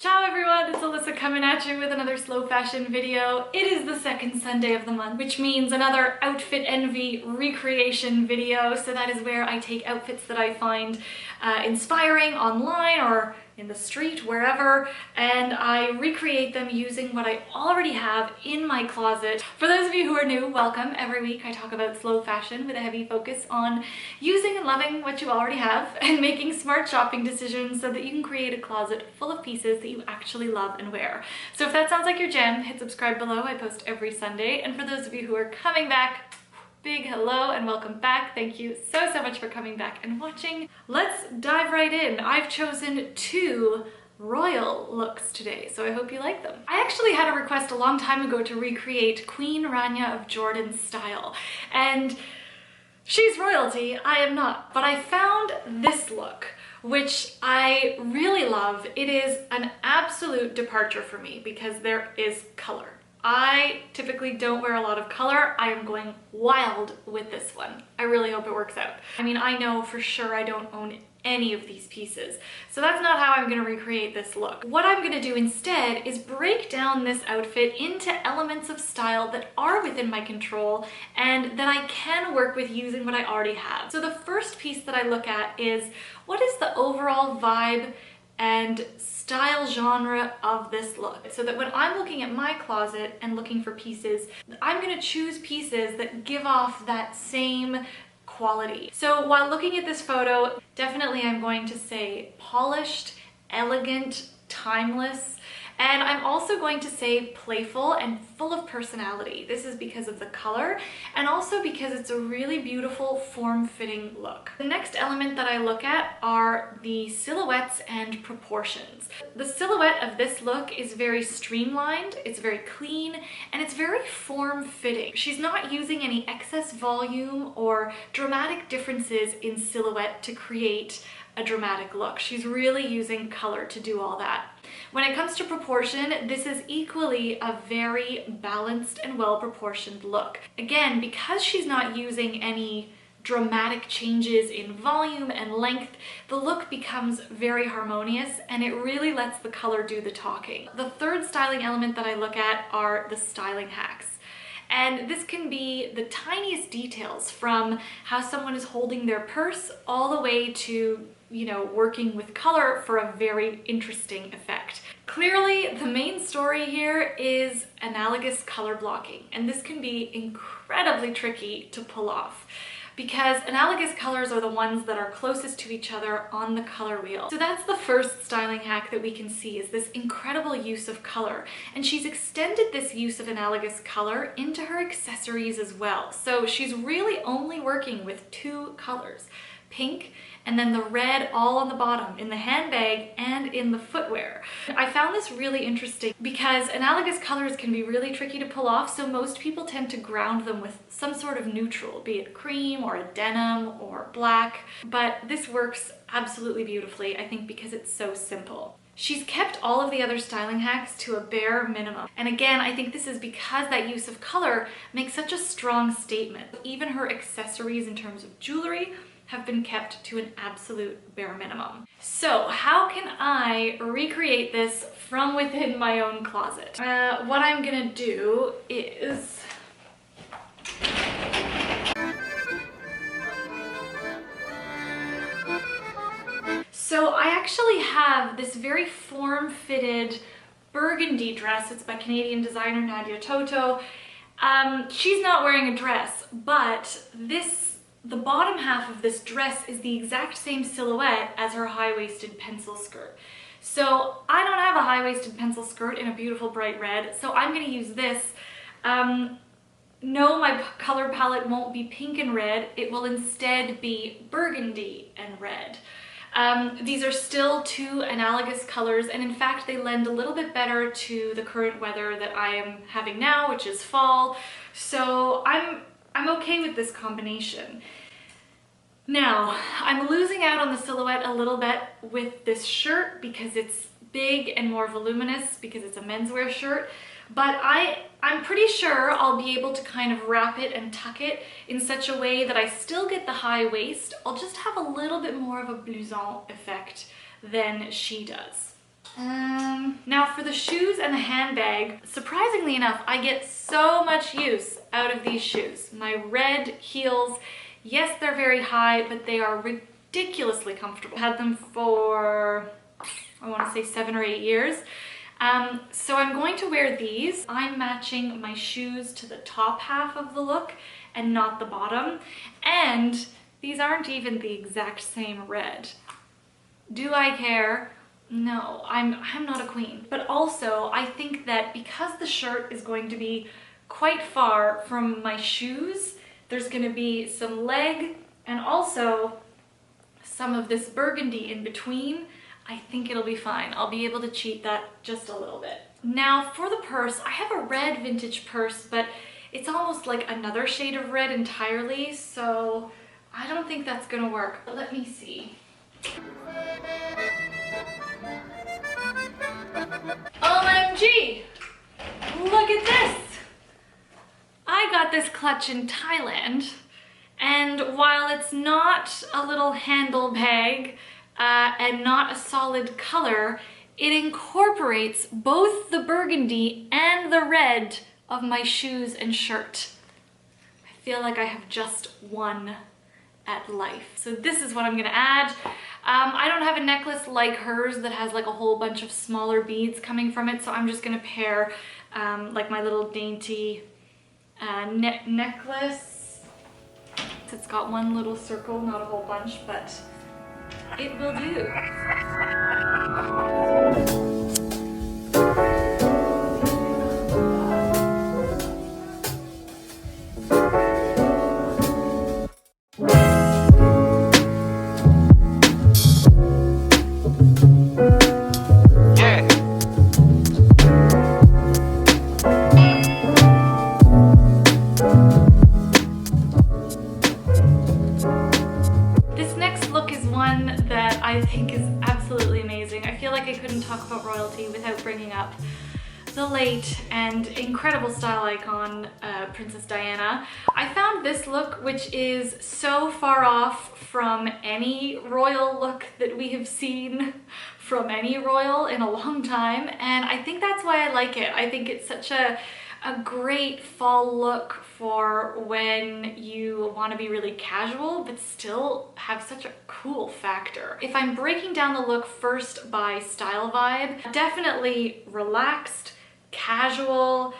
Ciao everyone, it's Alyssa coming at you with another slow fashion video. It is the second Sunday of the month, which means another outfit envy recreation video. So that is where I take outfits that I find inspiring online or in the street, wherever, and I recreate them using what I already have in my closet. For those of you who are new, welcome. Every week I talk about slow fashion with a heavy focus on using and loving what you already have and making smart shopping decisions so that you can create a closet full of pieces that you actually love and wear. So if that sounds like your jam, hit subscribe below. I post every Sunday. And for those of you who are coming back, big hello and welcome back. Thank you so much for coming back and watching. Let's dive right in. I've chosen two royal looks today, so I hope you like them. I actually had a request a long time ago to recreate Queen Rania of Jordan's style, and she's royalty, I am not. But I found this look, which I really love. It is an absolute departure for me because there is color. I typically don't wear a lot of color. I am going wild with this one. I really hope it works out. I mean, I know for sure I don't own any of these pieces, so that's not how I'm gonna recreate this look. What I'm gonna do instead is break down this outfit into elements of style that are within my control and that I can work with using what I already have. So the first piece that I look at is, what is the overall vibe and style genre of this look, so that when I'm looking at my closet and looking for pieces, I'm gonna choose pieces that give off that same quality. So while looking at this photo, definitely I'm going to say polished, elegant, timeless, and I'm also going to say playful and full of personality. This is because of the color and also because it's a really beautiful form-fitting look. The next element that I look at are the silhouettes and proportions. The silhouette of this look is very streamlined, it's very clean, and it's very form-fitting. She's not using any excess volume or dramatic differences in silhouette to create a dramatic look. She's really using color to do all that. When it comes to proportion, this is equally a very balanced and well-proportioned look. Again, because she's not using any dramatic changes in volume and length, the look becomes very harmonious and it really lets the color do the talking. The third styling element that I look at are the styling hacks. And this can be the tiniest details, from how someone is holding their purse all the way to, you know, working with color for a very interesting effect. Clearly, the main story here is analogous color blocking, and this can be incredibly tricky to pull off, because analogous colors are the ones that are closest to each other on the color wheel. So that's the first styling hack that we can see, is this incredible use of color. And she's extended this use of analogous color into her accessories as well. So she's really only working with two colors, pink and then the red all on the bottom in the handbag and in the footwear. I found this really interesting because analogous colors can be really tricky to pull off, so most people tend to ground them with some sort of neutral, be it cream or a denim or black, but this works absolutely beautifully, I think, because it's so simple. She's kept all of the other styling hacks to a bare minimum. And again, I think this is because that use of color makes such a strong statement. Even her accessories in terms of jewelry have been kept to an absolute bare minimum. So how can I recreate this from within my own closet? What I'm gonna do is so I actually have this very form-fitted burgundy dress. It's by Canadian designer Nadia Toto. She's not wearing a dress, but the bottom half of this dress is the exact same silhouette as her high-waisted pencil skirt. So I don't have a high-waisted pencil skirt in a beautiful bright red, so I'm going to use this. No, my color palette won't be pink and red. It will instead be burgundy and red. These are still two analogous colors, and in fact they lend a little bit better to the current weather that I am having now, which is fall. So I'm okay with this combination. Now, I'm losing out on the silhouette a little bit with this shirt because it's big and more voluminous because it's a menswear shirt, but I'm pretty sure I'll be able to kind of wrap it and tuck it in such a way that I still get the high waist. I'll just have a little bit more of a blouson effect than she does. For the shoes and the handbag, surprisingly enough, I get so much use out of these shoes. My red heels, yes, they're very high, but they are ridiculously comfortable. I've had them for, I want to say 7 or 8 years. So I'm going to wear these. I'm matching my shoes to the top half of the look and not the bottom. And these aren't even the exact same red. Do I care? No, I'm not a queen. But also, I think that because the shirt is going to be quite far from my shoes, there's going to be some leg and also some of this burgundy in between. I think it'll be fine. I'll be able to cheat that just a little bit. Now for the purse, I have a red vintage purse, but it's almost like another shade of red entirely, so I don't think that's gonna work. But let me see. OMG! Look at this! I got this clutch in Thailand, and while it's not a little handle bag and not a solid color, it incorporates both the burgundy and the red of my shoes and shirt. I feel like I have just won at life. So this is what I'm gonna add. I don't have a necklace like hers that has like a whole bunch of smaller beads coming from it, so I'm just gonna pair like my little dainty necklace. It's got one little circle, not a whole bunch, but it will do. I think is absolutely amazing. I feel like I couldn't talk about royalty without bringing up the late and incredible style icon, Princess Diana. I found this look, which is so far off from any royal look that we have seen from any royal in a long time, and I think that's why I like it. I think it's such a great fall look for when you want to be really casual but still have such a cool factor. If I'm breaking down the look first by style vibe, definitely relaxed, casual,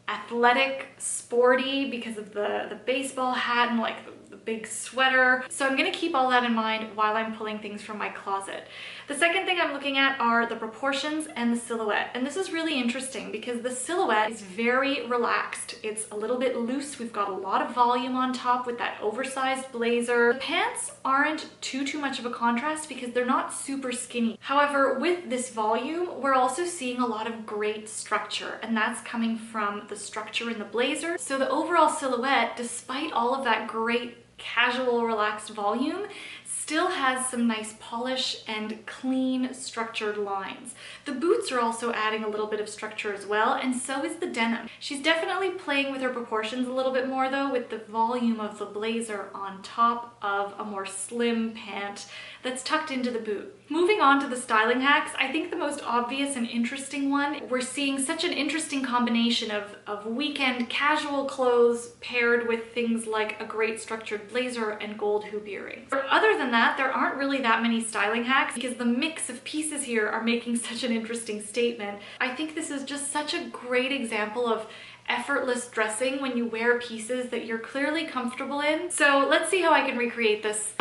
athletic, sporty because of the baseball hat and like the big sweater. So I'm gonna keep all that in mind while I'm pulling things from my closet. The second thing I'm looking at are the proportions and the silhouette. And this is really interesting because the silhouette is very relaxed. It's a little bit loose. We've got a lot of volume on top with that oversized blazer. The pants aren't too much of a contrast because they're not super skinny. However, with this volume, we're also seeing a lot of great structure, and that's coming from the structure in the blazer. So the overall silhouette, despite all of that great casual, relaxed volume, still has some nice polish and clean, structured lines. The boots are also adding a little bit of structure as well, and so is the denim. She's definitely playing with her proportions a little bit more though, with the volume of the blazer on top of a more slim pant that's tucked into the boot. Moving on to the styling hacks, I think the most obvious and interesting one, we're seeing such an interesting combination of weekend casual clothes paired with things like a great structured blazer and gold hoop earrings. Other than that, there aren't really that many styling hacks because the mix of pieces here are making such an interesting statement. I think this is just such a great example of effortless dressing when you wear pieces that you're clearly comfortable in. So let's see how I can recreate this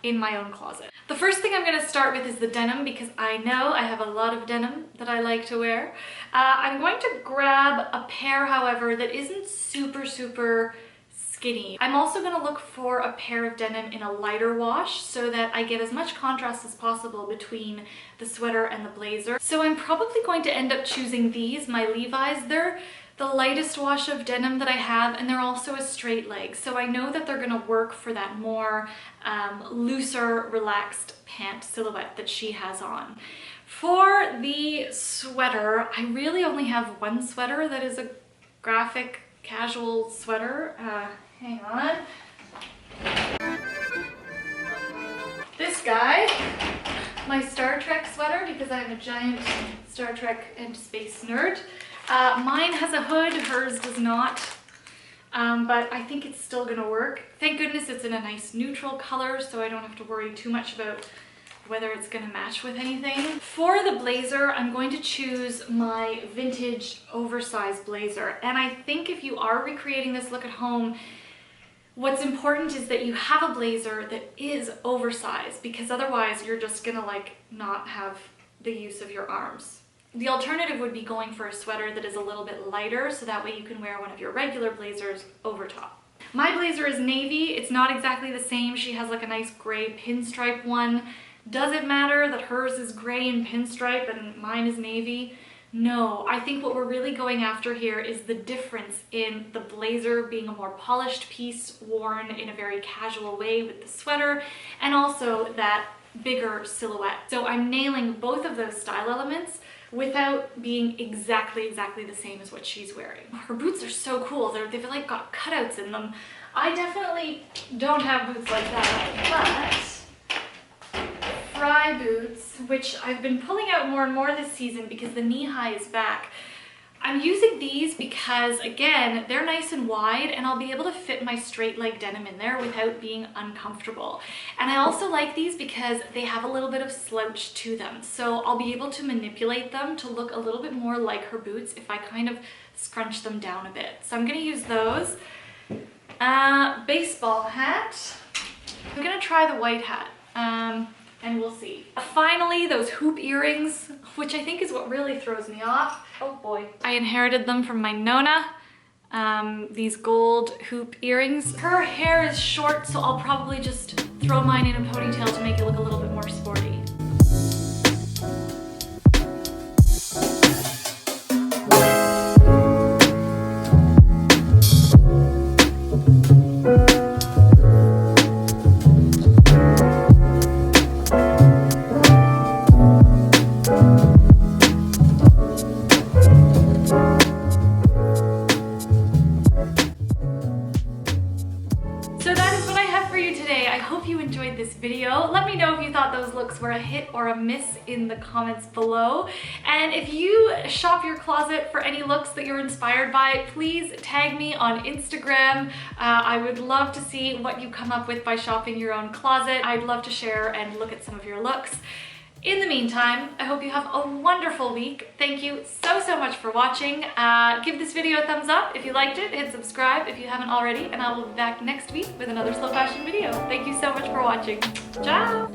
in my own closet. The first thing I'm going to start with is the denim because I know I have a lot of denim that I like to wear. I'm going to grab a pair, however, that isn't super skinny. I'm also going to look for a pair of denim in a lighter wash so that I get as much contrast as possible between the sweater and the blazer. So I'm probably going to end up choosing these, my Levi's. They're the lightest wash of denim that I have, and they're also a straight leg. So I know that they're gonna work for that more looser, relaxed pant silhouette that she has on. For the sweater, I really only have one sweater that is a graphic casual sweater. Hang on. This guy, my Star Trek sweater because I'm a giant Star Trek and space nerd. Mine has a hood, hers does not, but I think it's still gonna work. Thank goodness it's in a nice neutral color, so I don't have to worry too much about whether it's gonna match with anything. For the blazer, I'm going to choose my vintage oversized blazer. And I think if you are recreating this look at home, what's important is that you have a blazer that is oversized, because otherwise you're just gonna like not have the use of your arms. The alternative would be going for a sweater that is a little bit lighter, so that way you can wear one of your regular blazers over top. My blazer is navy. It's not exactly the same. She has like a nice gray pinstripe one. Does it matter that hers is gray and pinstripe and mine is navy? No, I think what we're really going after here is the difference in the blazer being a more polished piece worn in a very casual way with the sweater, and also that bigger silhouette. So I'm nailing both of those style elements without being exactly the same as what she's wearing. Her boots are so cool. They've like got cutouts in them. I definitely don't have boots like that, but Fry boots, which I've been pulling out more and more this season because the knee high is back. I'm using these because, again, they're nice and wide and I'll be able to fit my straight leg denim in there without being uncomfortable. And I also like these because they have a little bit of slouch to them. So I'll be able to manipulate them to look a little bit more like her boots if I kind of scrunch them down a bit. So I'm gonna use those. Baseball hat. I'm gonna try the white hat. And we'll see. Finally, those hoop earrings, which I think is what really throws me off. Oh boy. I inherited them from my Nona, these gold hoop earrings. Her hair is short, so I'll probably just throw mine in a ponytail to make it look a little bit more sporty. This video. Let me know if you thought those looks were a hit or a miss in the comments below. And if you shop your closet for any looks that you're inspired by, please tag me on Instagram. I would love to see what you come up with by shopping your own closet. I'd love to share and look at some of your looks. In the meantime, I hope you have a wonderful week. Thank you so much for watching. Give this video a thumbs up if you liked it. Hit subscribe if you haven't already, and I will be back next week with another slow fashion video. Thank you so much for watching. Ciao!